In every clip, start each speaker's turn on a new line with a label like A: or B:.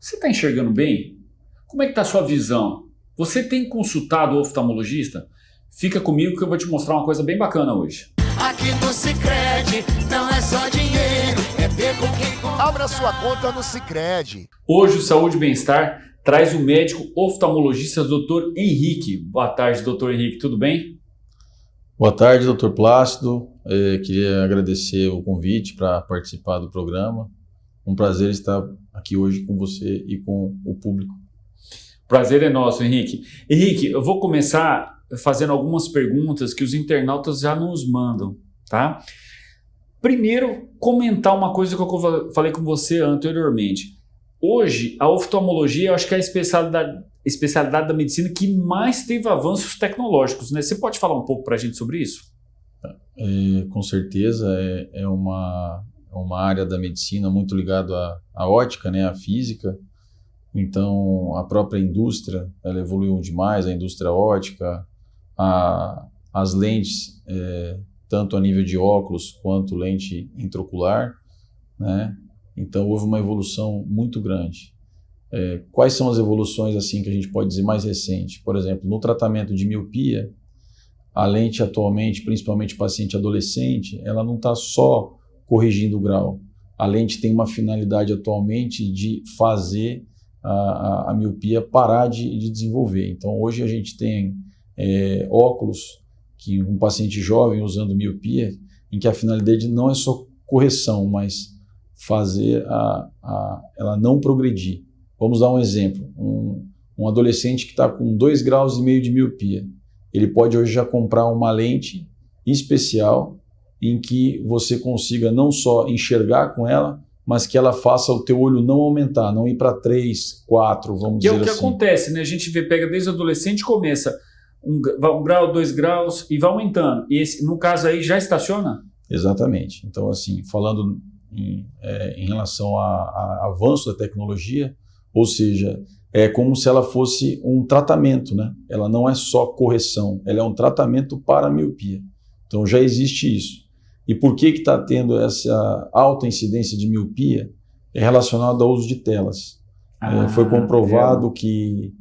A: Você está enxergando bem? Como é que está a sua visão? Você tem consultado o oftalmologista? Fica comigo que eu vou te mostrar uma coisa bem bacana hoje.
B: Aqui no Sicredi não é só dinheiro, é ver com quem contar.
C: Abra sua conta no Sicredi.
A: Hoje o Saúde e Bem-Estar traz o médico oftalmologista Dr. Henrique. Boa tarde, Dr. Henrique, tudo bem?
D: Boa tarde, Dr. Plácido. Queria agradecer o convite para participar do programa. Um prazer estar aqui hoje com você e com o público.
A: Prazer é nosso, Henrique. Henrique, eu vou começar fazendo algumas perguntas que os internautas já nos mandam, tá? Primeiro, comentar uma coisa que eu falei com você anteriormente. Hoje, a oftalmologia, eu acho que é a especialidade da medicina que mais teve avanços tecnológicos, né? Você pode falar um pouco para a gente sobre isso?
D: Com certeza, é uma área da medicina muito ligada à ótica, né, à física. Então, a própria indústria, ela evoluiu demais, a indústria ótica, as lentes, tanto a nível de óculos quanto lente intraocular, né? Então, houve uma evolução muito grande. Quais são as evoluções assim que a gente pode dizer mais recente? Por exemplo, no tratamento de miopia, a lente atualmente, principalmente paciente adolescente, ela não está só corrigindo o grau. A lente tem uma finalidade atualmente de fazer a miopia parar de desenvolver. Então, hoje a gente tem óculos que um paciente jovem usando miopia, em que a finalidade não é só correção, mas fazer ela não progredir. Vamos dar um exemplo. Um adolescente que está com 2,5 graus de miopia, ele pode hoje já comprar uma lente especial em que você consiga não só enxergar com ela, mas que ela faça o teu olho não aumentar, não ir para 3, 4, vamos dizer assim.
A: Que é o que acontece, né? A gente pega desde adolescente, começa 1 grau, 2 graus e vai aumentando. E no caso aí já estaciona?
D: Exatamente. Então, assim, falando em relação a avanço da tecnologia, ou seja, é como se ela fosse um tratamento, né? Ela não é só correção, ela é um tratamento para a miopia. Então já existe isso. E por que está tendo essa alta incidência de miopia? É relacionado ao uso de telas. Foi comprovado que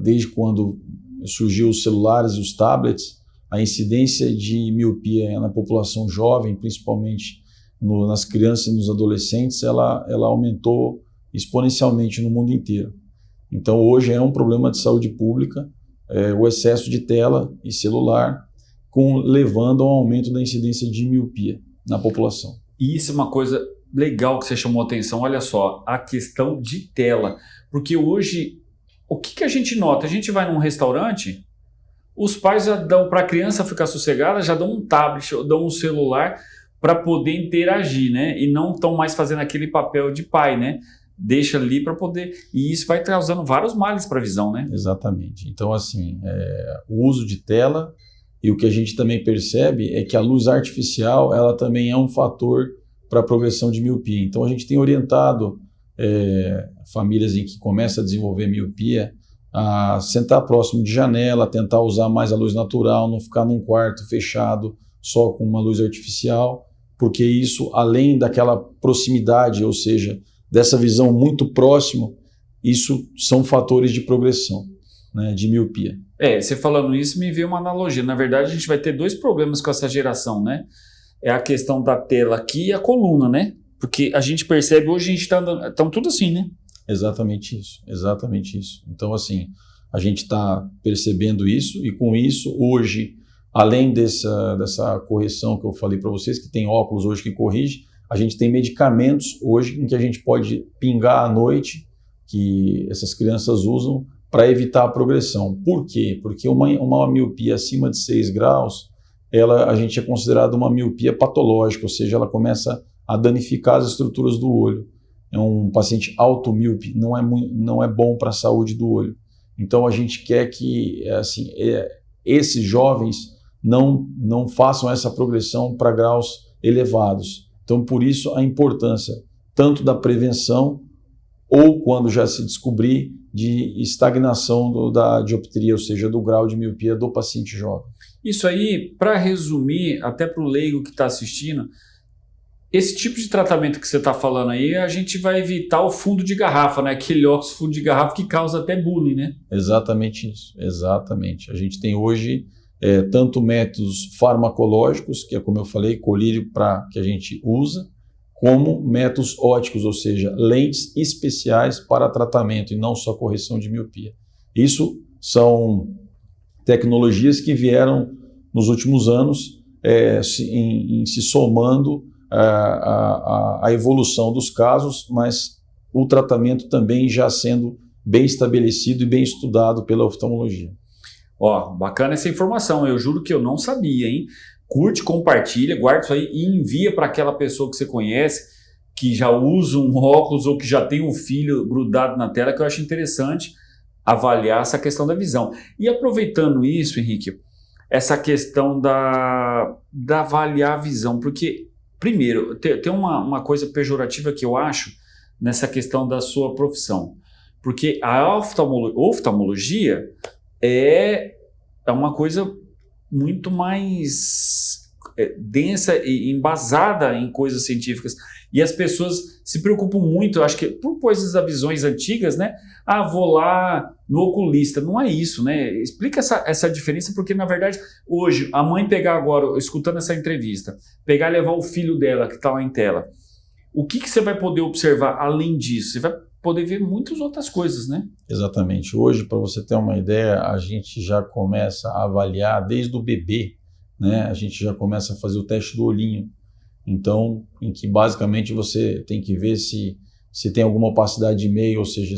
D: desde quando surgiu os celulares e os tablets, a incidência de miopia na população jovem, principalmente nas crianças e nos adolescentes, ela aumentou exponencialmente no mundo inteiro. Então hoje é um problema de saúde pública, o excesso de tela e celular, levando a um aumento da incidência de miopia na população.
A: E isso é uma coisa legal que você chamou a atenção, olha só, a questão de tela. Porque hoje, o que a gente nota? A gente vai num restaurante, os pais já dão para a criança ficar sossegada, já dão um tablet, dão um celular para poder interagir, né? E não estão mais fazendo aquele papel de pai, né? Deixa ali para poder... E isso vai causando vários males para a visão, né?
D: Exatamente. Então, assim, o uso de tela... E o que a gente também percebe é que a luz artificial ela também é um fator para a progressão de miopia. Então a gente tem orientado famílias em que começa a desenvolver miopia a sentar próximo de janela, tentar usar mais a luz natural, não ficar num quarto fechado só com uma luz artificial, porque isso, além daquela proximidade, ou seja, dessa visão muito próximo, isso são fatores de progressão, né, de miopia.
A: Você falando isso me veio uma analogia. Na verdade, a gente vai ter dois problemas com essa geração, né? É a questão da tela aqui e a coluna, né? Porque a gente percebe, hoje a gente está andando... Estão tudo assim, né?
D: Exatamente isso, exatamente isso. Então, assim, a gente está percebendo isso e com isso, hoje, além dessa correção que eu falei para vocês, que tem óculos hoje que corrige, a gente tem medicamentos hoje em que a gente pode pingar à noite, que essas crianças usam, para evitar a progressão. Por quê? Porque uma miopia acima de 6 graus, a gente é considerado uma miopia patológica, ou seja, ela começa a danificar as estruturas do olho. É um paciente automíope, não é bom para a saúde do olho. Então a gente quer que esses jovens não façam essa progressão para graus elevados. Então por isso a importância tanto da prevenção ou quando já se descobrir de estagnação da dioptria, ou seja, do grau de miopia do paciente jovem.
A: Isso aí, para resumir, até para o leigo que está assistindo, esse tipo de tratamento que você está falando aí, a gente vai evitar o fundo de garrafa, né? Aquele óculos fundo de garrafa que causa até bullying, né?
D: Exatamente isso, exatamente. A gente tem hoje tanto métodos farmacológicos, que é como eu falei, colírio que a gente usa, como métodos ópticos, ou seja, lentes especiais para tratamento e não só correção de miopia. Isso são tecnologias que vieram nos últimos anos se somando a evolução dos casos, mas o tratamento também já sendo bem estabelecido e bem estudado pela oftalmologia.
A: Ó, bacana essa informação, eu juro que eu não sabia, hein? Curte, compartilha, guarda isso aí e envia para aquela pessoa que você conhece, que já usa um óculos ou que já tem um filho grudado na tela, que eu acho interessante avaliar essa questão da visão. E aproveitando isso, Henrique, essa questão da avaliar a visão, porque, primeiro, tem uma coisa pejorativa que eu acho nessa questão da sua profissão, porque a oftalmologia é uma coisa muito mais densa e embasada em coisas científicas. E as pessoas se preocupam muito, eu acho que por coisas das visões antigas, né? Ah, vou lá no oculista. Não é isso, né? Explica essa diferença, porque na verdade, hoje, a mãe pegar agora, escutando essa entrevista, pegar e levar o filho dela que está lá em tela, o que você vai poder observar além disso? Você vai poder ver muitas outras coisas, né?
D: Exatamente. Hoje, para você ter uma ideia, a gente já começa a avaliar desde o bebê, né? A gente já começa a fazer o teste do olhinho. Então, em que basicamente você tem que ver se tem alguma opacidade de meio, ou seja,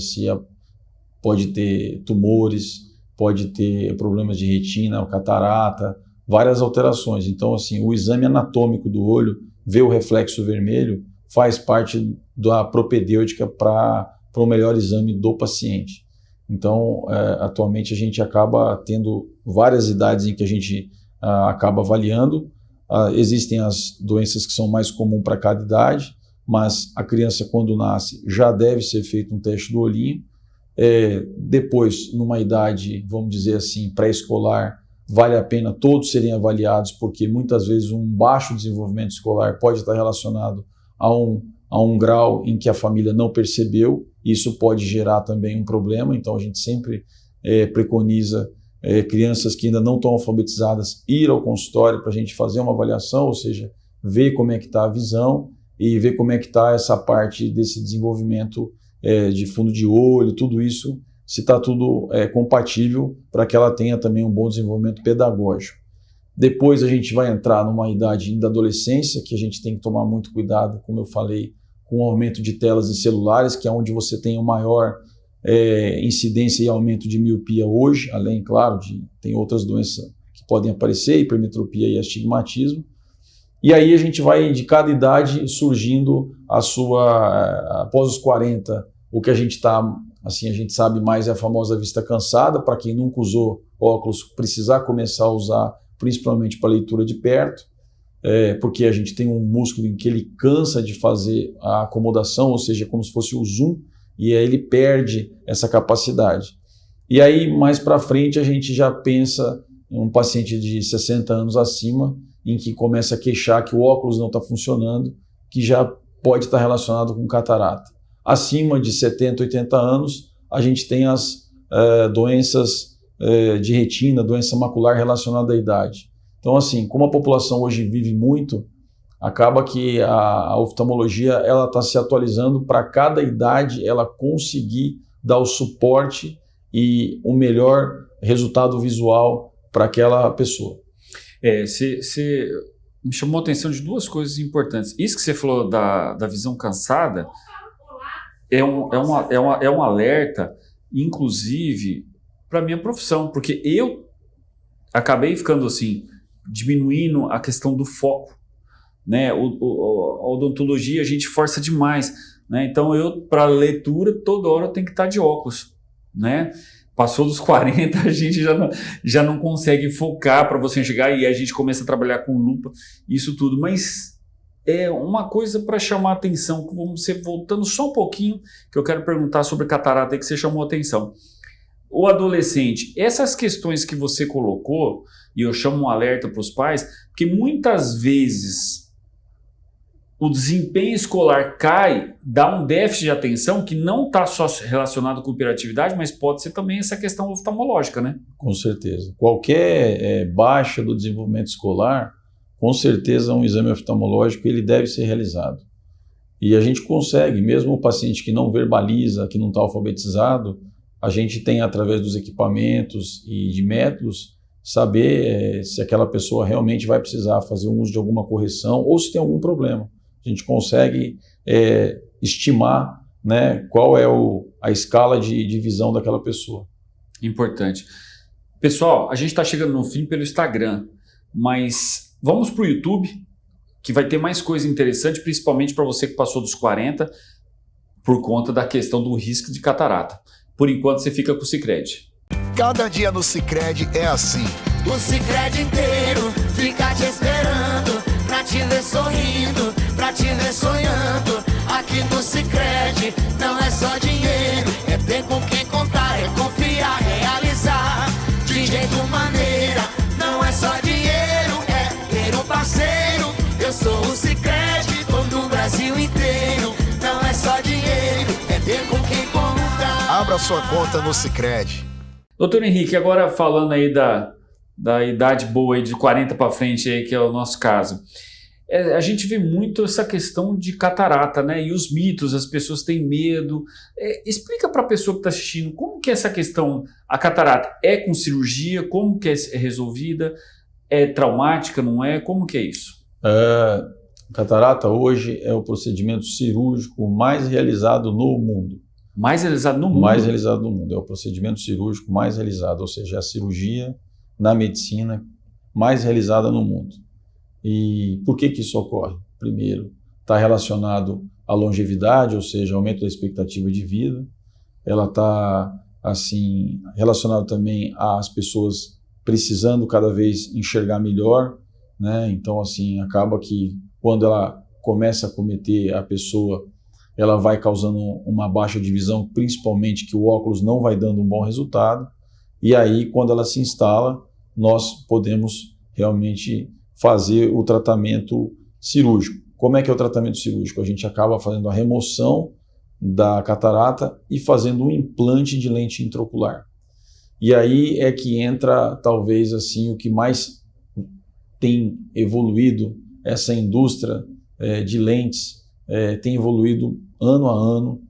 D: pode ter tumores, pode ter problemas de retina, catarata, várias alterações. Então, assim, o exame anatômico do olho, ver o reflexo vermelho, faz parte da propedêutica para o melhor exame do paciente. Então, atualmente a gente acaba tendo várias idades em que a gente acaba avaliando. Existem as doenças que são mais comuns para cada idade, mas a criança, quando nasce, já deve ser feito um teste do olhinho. Depois, numa idade, vamos dizer assim, pré-escolar, vale a pena todos serem avaliados, porque muitas vezes um baixo desenvolvimento escolar pode estar relacionado a um grau em que a família não percebeu. Isso pode gerar também um problema, então a gente sempre preconiza crianças que ainda não estão alfabetizadas ir ao consultório para a gente fazer uma avaliação, ou seja, ver como é que está a visão e ver como é que está essa parte desse desenvolvimento de fundo de olho, tudo isso, se está tudo compatível para que ela tenha também um bom desenvolvimento pedagógico. Depois a gente vai entrar numa idade da adolescência, que a gente tem que tomar muito cuidado, como eu falei, com o aumento de telas e celulares, que é onde você tem o maior incidência e aumento de miopia hoje, além, claro, tem outras doenças que podem aparecer, hipermetropia e astigmatismo. E aí a gente vai, de cada idade, surgindo após os 40, o que a gente sabe mais é a famosa vista cansada. Para quem nunca usou óculos, precisar começar a usar, principalmente para leitura de perto, porque a gente tem um músculo em que ele cansa de fazer a acomodação, ou seja, como se fosse o zoom, e aí ele perde essa capacidade. E aí, mais para frente, a gente já pensa em um paciente de 60 anos acima, em que começa a queixar que o óculos não está funcionando, que já pode estar relacionado com catarata. Acima de 70, 80 anos, a gente tem as doenças de retina, doença macular relacionada à idade. Então, assim, como a população hoje vive muito, acaba que a oftalmologia ela está se atualizando para cada idade ela conseguir dar o suporte e o melhor resultado visual para aquela pessoa.
A: Você me chamou a atenção de duas coisas importantes. Isso que você falou da visão cansada é um alerta, inclusive, para a minha profissão, porque eu acabei ficando assim, diminuindo a questão do foco, né? A odontologia a gente força demais, né? Então para leitura, toda hora eu tenho que estar de óculos, né? Passou dos 40, a gente já não consegue focar para você chegar e a gente começa a trabalhar com lupa, isso tudo. Mas é uma coisa para chamar a atenção, vamos ser voltando só um pouquinho, que eu quero perguntar sobre catarata aí que você chamou a atenção. O adolescente, essas questões que você colocou, e eu chamo um alerta para os pais, porque muitas vezes o desempenho escolar cai, dá um déficit de atenção que não está só relacionado com hiperatividade, mas pode ser também essa questão oftalmológica, né?
D: Com certeza. Qualquer baixa do desenvolvimento escolar, com certeza um exame oftalmológico ele deve ser realizado. E a gente consegue, mesmo o paciente que não verbaliza, que não está alfabetizado, a gente tem, através dos equipamentos e de métodos, saber se aquela pessoa realmente vai precisar fazer um uso de alguma correção ou se tem algum problema. A gente consegue estimar, né, qual é a escala de visão daquela pessoa.
A: Importante. Pessoal, a gente está chegando no fim pelo Instagram, mas vamos para o YouTube, que vai ter mais coisa interessante, principalmente para você que passou dos 40, por conta da questão do risco de catarata. Por enquanto, você fica com o Sicredi.
C: Cada dia no Sicredi é assim.
B: O Sicredi inteiro fica te esperando, pra te ver sorrindo, pra te ver sonhando. Aqui no Sicredi não é só dinheiro, é ter com quem contar, é confiar, realizar. De jeito maneira, não é só dinheiro, é ter um parceiro. Eu sou o Sicredi, tô no Brasil inteiro. Não é só dinheiro, é ter com quem contar.
C: Abra sua conta no Sicredi.
A: Doutor Henrique, agora falando aí da idade boa aí de 40 para frente aí, que é o nosso caso. A gente vê muito essa questão de catarata, né? E os mitos, as pessoas têm medo. Explica para a pessoa que está assistindo como que é essa questão, a catarata é com cirurgia, como que é resolvida, é traumática, não é? Como que é isso?
D: Catarata hoje é o procedimento cirúrgico mais realizado no mundo.
A: Mais realizado no mundo?
D: Mais realizado no mundo. É o procedimento cirúrgico mais realizado, ou seja, a cirurgia na medicina mais realizada no mundo. E por que isso ocorre? Primeiro, está relacionado à longevidade, ou seja, aumento da expectativa de vida. Ela está assim, relacionada também às pessoas precisando cada vez enxergar melhor, né? Então, assim, acaba que quando ela começa a cometer a pessoa, ela vai causando uma baixa de visão, principalmente que o óculos não vai dando um bom resultado. E aí, quando ela se instala, nós podemos realmente fazer o tratamento cirúrgico. Como é que é o tratamento cirúrgico? A gente acaba fazendo a remoção da catarata e fazendo um implante de lente intraocular. E aí é que entra, talvez, assim, o que mais tem evoluído, essa indústria de lentes tem evoluído ano a ano,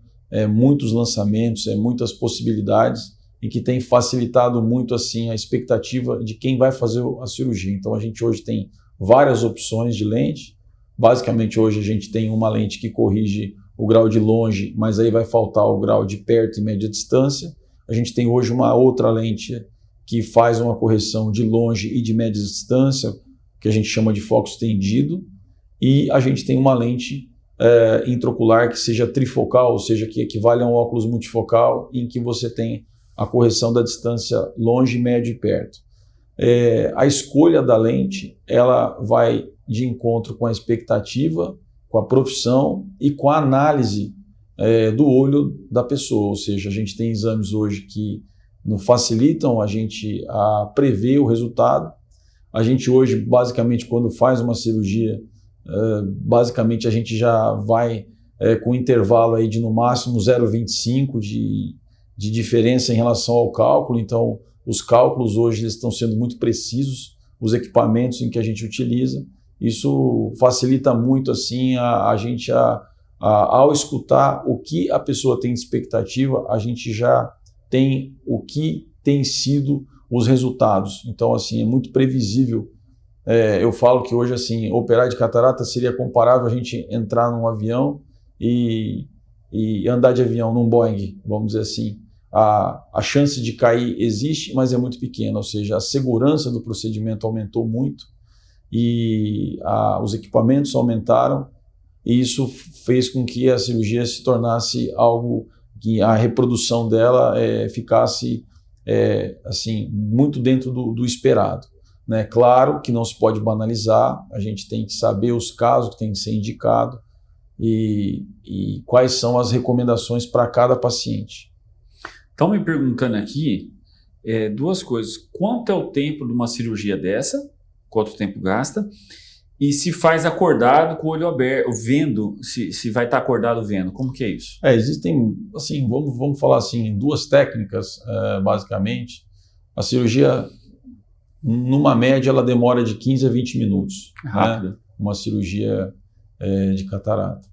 D: muitos lançamentos, muitas possibilidades, e que tem facilitado muito assim a expectativa de quem vai fazer a cirurgia. Então a gente hoje tem várias opções de lente. Basicamente hoje a gente tem uma lente que corrige o grau de longe, mas aí vai faltar o grau de perto e média distância. A gente tem hoje uma outra lente que faz uma correção de longe e de média distância, que a gente chama de foco estendido, e a gente tem uma lente intraocular que seja trifocal, ou seja, que equivale a um óculos multifocal, em que você tem a correção da distância longe, médio e perto. A escolha da lente, ela vai de encontro com a expectativa, com a profissão e com a análise do olho da pessoa, ou seja, a gente tem exames hoje que nos facilitam a gente a prever o resultado. A gente hoje, basicamente, quando faz uma cirurgia, basicamente a gente já vai com um intervalo aí de no máximo 0,25 de diferença em relação ao cálculo. Então, os cálculos hoje eles estão sendo muito precisos, os equipamentos em que a gente utiliza. Isso facilita muito assim a gente, ao escutar o que a pessoa tem de expectativa, a gente já tem o que tem sido os resultados. Então, assim, é muito previsível. Eu falo que hoje, assim, operar de catarata seria comparável a gente entrar num avião e andar de avião num Boeing, vamos dizer assim. A chance de cair existe, mas é muito pequena, ou seja, a segurança do procedimento aumentou muito e os equipamentos aumentaram, e isso fez com que a cirurgia se tornasse algo que a reprodução dela ficasse assim, muito dentro do esperado, né? Claro que não se pode banalizar, a gente tem que saber os casos que tem que ser indicado e quais são as recomendações para cada paciente.
A: Estão me perguntando aqui duas coisas. Quanto é o tempo de uma cirurgia dessa? Quanto tempo gasta? E se faz acordado com o olho aberto, vendo, se vai estar acordado vendo, como que é isso?
D: Existem, assim, vamos falar assim, duas técnicas, basicamente. A cirurgia, numa média, ela demora de 15 a 20 minutos.
A: Rápido.
D: Né? Uma cirurgia de catarata.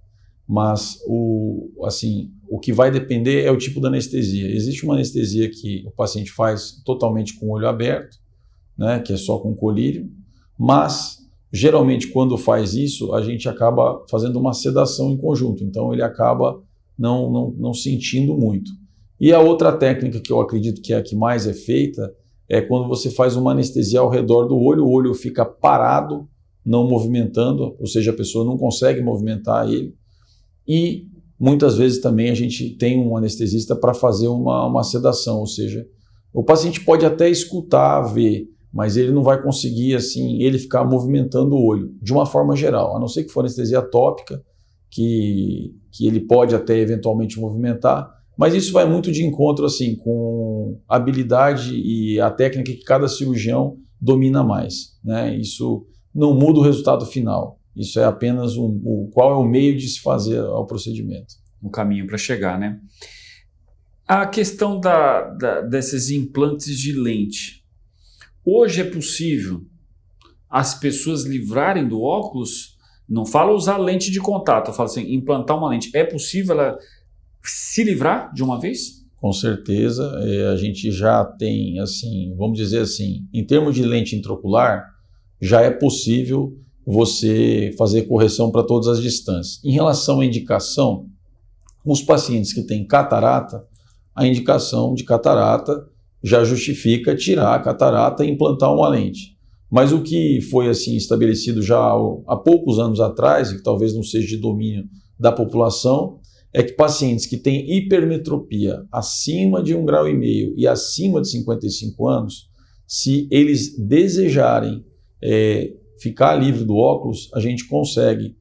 D: Mas, o que vai depender é o tipo da anestesia. Existe uma anestesia que o paciente faz totalmente com o olho aberto, né, que é só com colírio, mas geralmente quando faz isso a gente acaba fazendo uma sedação em conjunto, então ele acaba não sentindo muito. E a outra técnica que eu acredito que é a que mais é feita é quando você faz uma anestesia ao redor do olho, o olho fica parado, não movimentando, ou seja, a pessoa não consegue movimentar ele, e muitas vezes também a gente tem um anestesista para fazer uma sedação, ou seja, o paciente pode até escutar, ver, mas ele não vai conseguir, assim, ele ficar movimentando o olho, de uma forma geral, a não ser que for anestesia tópica, que ele pode até eventualmente movimentar, mas isso vai muito de encontro, assim, com a habilidade e a técnica que cada cirurgião domina mais, né? Isso não muda o resultado final, isso é apenas qual é o meio de se fazer o procedimento.
A: O caminho para chegar, né? A questão desses implantes de lente. Hoje é possível as pessoas livrarem do óculos? Não falo usar lente de contato, eu falo assim, implantar uma lente. É possível ela se livrar de uma vez?
D: Com certeza, a gente já tem, assim, vamos dizer assim, em termos de lente intraocular, já é possível você fazer correção para todas as distâncias. Em relação à indicação, os pacientes que têm catarata, a indicação de catarata já justifica tirar a catarata e implantar uma lente. Mas o que foi assim estabelecido já há poucos anos atrás, e que talvez não seja de domínio da população, é que pacientes que têm hipermetropia acima de 1,5 grau e acima de 55 anos, se eles desejarem ficar livre do óculos, a gente consegue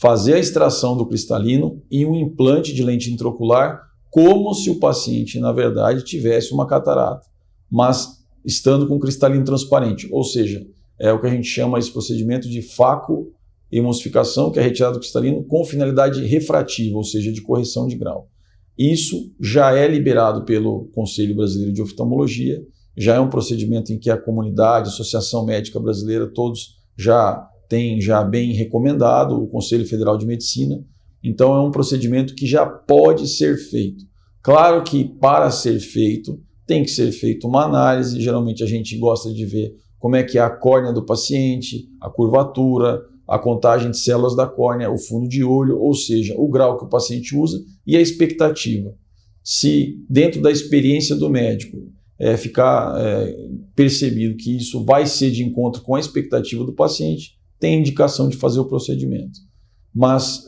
D: fazer a extração do cristalino e um implante de lente intraocular, como se o paciente, na verdade, tivesse uma catarata, mas estando com cristalino transparente, ou seja, é o que a gente chama esse procedimento de facoemulsificação, que é a retirada do cristalino com finalidade refrativa, ou seja, de correção de grau. Isso já é liberado pelo Conselho Brasileiro de Oftalmologia, já é um procedimento em que a comunidade, a Associação Médica Brasileira, todos já têm bem recomendado, o Conselho Federal de Medicina. Então é um procedimento que já pode ser feito. Claro que para ser feito, tem que ser feita uma análise, geralmente a gente gosta de ver como é que é a córnea do paciente, a curvatura, a contagem de células da córnea, o fundo de olho, ou seja, o grau que o paciente usa e a expectativa. Se dentro da experiência do médico ficar percebido que isso vai ser de encontro com a expectativa do paciente, tem indicação de fazer o procedimento. Mas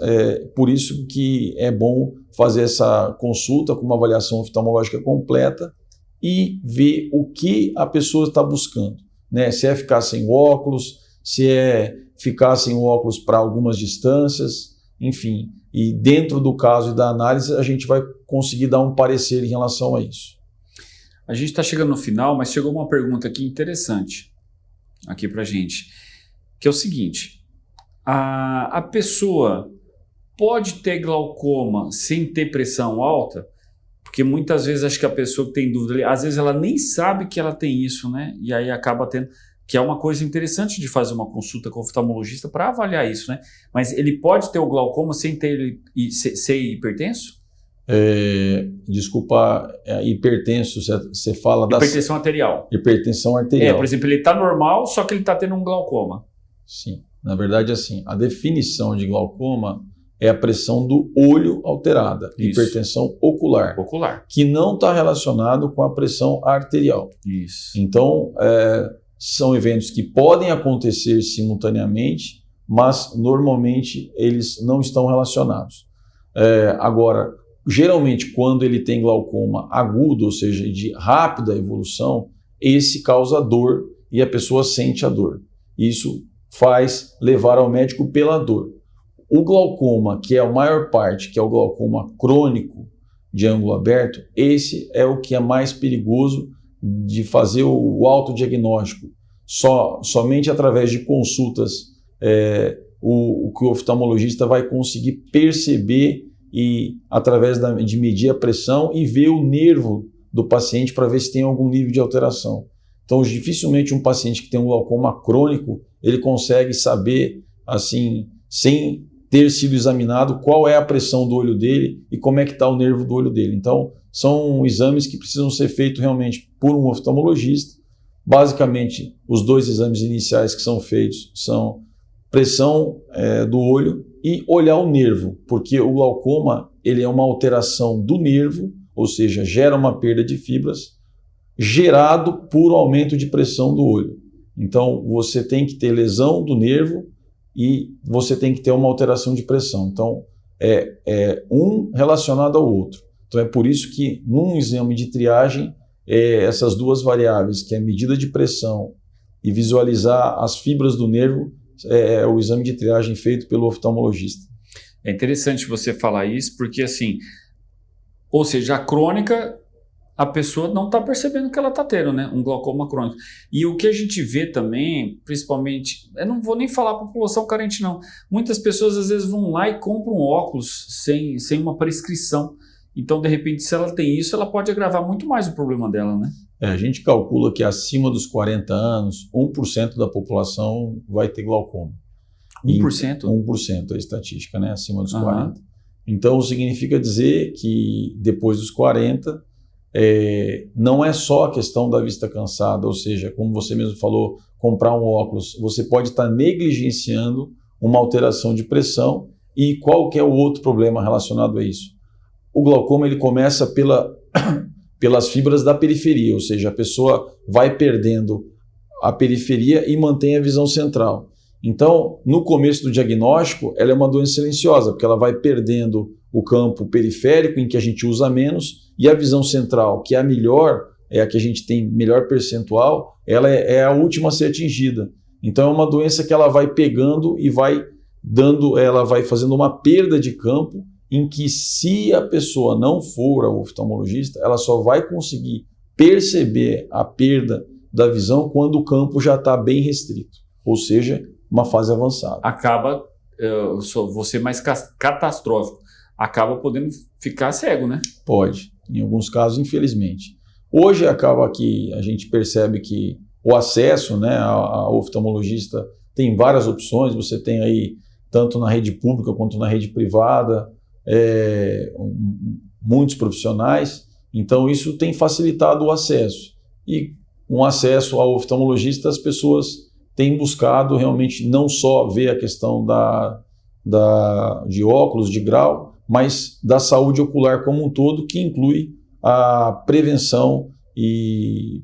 D: por isso que é bom fazer essa consulta com uma avaliação oftalmológica completa e ver o que a pessoa está buscando, né? Se é ficar sem óculos, se é ficar sem óculos para algumas distâncias, enfim. E dentro do caso e da análise, a gente vai conseguir dar um parecer em relação a isso.
A: A gente está chegando no final, mas chegou uma pergunta aqui interessante aqui para a gente, que é o seguinte. A pessoa pode ter glaucoma sem ter pressão alta? Porque muitas vezes acho que a pessoa que tem dúvida, às vezes ela nem sabe que ela tem isso, né? E aí acaba tendo, que é uma coisa interessante de fazer uma consulta com o oftalmologista para avaliar isso, né? Mas ele pode ter o glaucoma sem ter ser hipertenso?
D: Desculpa, hipertenso, você fala da
A: hipertensão arterial.
D: Hipertensão arterial.
A: Por exemplo, ele está normal, só que ele está tendo um glaucoma.
D: Sim. Na verdade, assim, a definição de glaucoma é a pressão do olho alterada,
A: Isso.
D: Hipertensão ocular, que não está relacionado com a pressão arterial.
A: Isso.
D: Então, são eventos que podem acontecer simultaneamente, mas normalmente eles não estão relacionados. Agora, geralmente, quando ele tem glaucoma agudo, ou seja, de rápida evolução, esse causa dor e a pessoa sente a dor. Isso faz levar ao médico pela dor. O glaucoma, que é a maior parte, que é o glaucoma crônico de ângulo aberto, esse é o que é mais perigoso de fazer o autodiagnóstico. Somente através de consultas o que o oftalmologista vai conseguir perceber e através de medir a pressão e ver o nervo do paciente para ver se tem algum nível de alteração. Então, dificilmente um paciente que tem um glaucoma crônico, ele consegue saber, assim, sem ter sido examinado, qual é a pressão do olho dele e como é que está o nervo do olho dele. Então, são exames que precisam ser feitos realmente por um oftalmologista. Basicamente, os 2 exames iniciais que são feitos são pressão do olho e olhar o nervo, porque o glaucoma ele é uma alteração do nervo, ou seja, gera uma perda de fibras, gerado por aumento de pressão do olho. Então, você tem que ter lesão do nervo e você tem que ter uma alteração de pressão. Então, um relacionado ao outro. Então, é por isso que, num exame de triagem, essas 2 variáveis, que é a medida de pressão e visualizar as fibras do nervo, é o exame de triagem feito pelo oftalmologista.
A: É interessante você falar isso, porque assim, ou seja, a crônica, a pessoa não está percebendo que ela está tendo, né? Um glaucoma crônico. E o que a gente vê também, principalmente, eu não vou nem falar população carente não, muitas pessoas às vezes vão lá e compram óculos sem uma prescrição. Então, de repente, se ela tem isso, ela pode agravar muito mais o problema dela, né?
D: A gente calcula que acima dos 40 anos, 1% da população vai ter glaucoma.
A: 1%?
D: 1% é a estatística, né? Acima dos 40. Então, significa dizer que depois dos 40, não é só a questão da vista cansada, ou seja, como você mesmo falou, comprar um óculos, você pode estar negligenciando uma alteração de pressão. E qual que é o outro problema relacionado a isso? O glaucoma ele começa pelas fibras da periferia, ou seja, a pessoa vai perdendo a periferia e mantém a visão central. Então, no começo do diagnóstico, ela é uma doença silenciosa, porque ela vai perdendo o campo periférico, em que a gente usa menos, e a visão central, que é a melhor, é a que a gente tem melhor percentual, ela é a última a ser atingida. Então, é uma doença que ela vai pegando e ela vai fazendo uma perda de campo, em que se a pessoa não for ao oftalmologista, ela só vai conseguir perceber a perda da visão quando o campo já está bem restrito, ou seja, uma fase avançada.
A: Acaba, vou ser mais catastrófico, acaba podendo ficar cego, né?
D: Pode, em alguns casos, infelizmente. Hoje acaba que a gente percebe que o acesso, né, ao oftalmologista tem várias opções, você tem aí tanto na rede pública quanto na rede privada, muitos profissionais, então isso tem facilitado o acesso. E um acesso ao oftalmologista, as pessoas têm buscado realmente não só ver a questão de óculos, de grau, mas da saúde ocular como um todo, que inclui a prevenção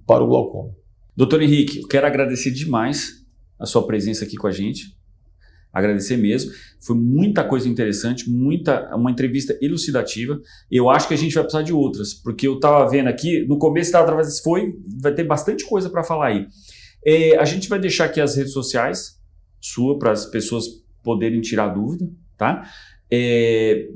D: para o glaucoma.
A: Doutor Henrique, eu quero agradecer demais a sua presença aqui com a gente. Agradecer mesmo, foi muita coisa interessante, uma entrevista elucidativa. Eu acho que a gente vai precisar de outras, porque eu estava vendo aqui, no começo vai ter bastante coisa para falar aí. A gente vai deixar aqui as redes sociais sua para as pessoas poderem tirar dúvida, tá?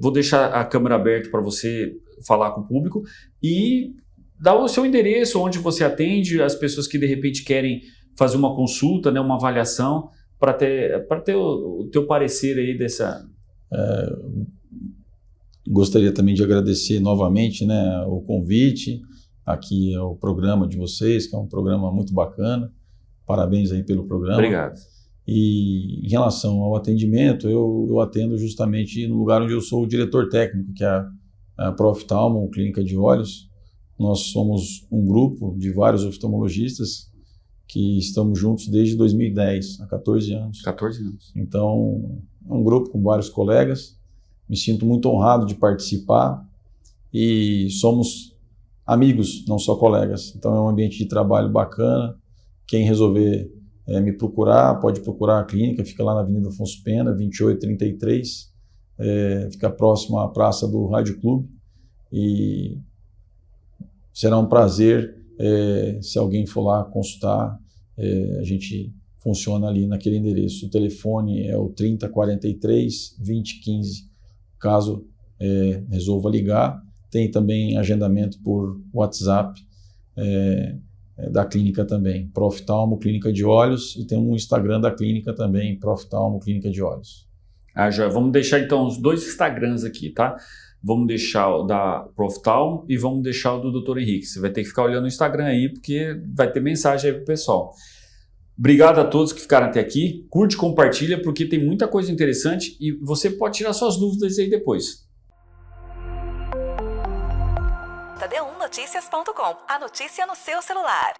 A: Vou deixar a câmera aberta para você falar com o público e dar o seu endereço, onde você atende, as pessoas que de repente querem fazer uma consulta, né, uma avaliação, para ter o teu parecer aí dessa...
D: Gostaria também de agradecer novamente, né, o convite aqui ao programa de vocês, que é um programa muito bacana. Parabéns aí pelo programa.
A: Obrigado.
D: E em relação ao atendimento, eu atendo justamente no lugar onde eu sou o diretor técnico, que é a Proftalmo, Clínica de Olhos. Nós somos um grupo de vários oftalmologistas que estamos juntos desde 2010, há 14 anos.
A: 14 anos.
D: Então, é um grupo com vários colegas, me sinto muito honrado de participar e somos amigos, não só colegas. Então, é um ambiente de trabalho bacana. Quem resolver me procurar, pode procurar a clínica, fica lá na Avenida Afonso Pena, 2833, fica próximo à Praça do Rádio Clube e será um prazer se alguém for lá consultar, a gente funciona ali naquele endereço. O telefone é o 3043-2015, caso resolva ligar. Tem também agendamento por WhatsApp, da clínica também, Proftalmo Clínica de Olhos, e tem um Instagram da clínica também, Proftalmo Clínica de Olhos.
A: Já vamos deixar então os 2 Instagrams aqui, tá? Vamos deixar o da Proftalmo e vamos deixar o do Dr. Henrique. Você vai ter que ficar olhando o Instagram aí, porque vai ter mensagem aí pro pessoal. Obrigado a todos que ficaram até aqui. Curte, compartilha, porque tem muita coisa interessante e você pode tirar suas dúvidas aí depois.
E: d1noticias.com, a notícia no seu celular.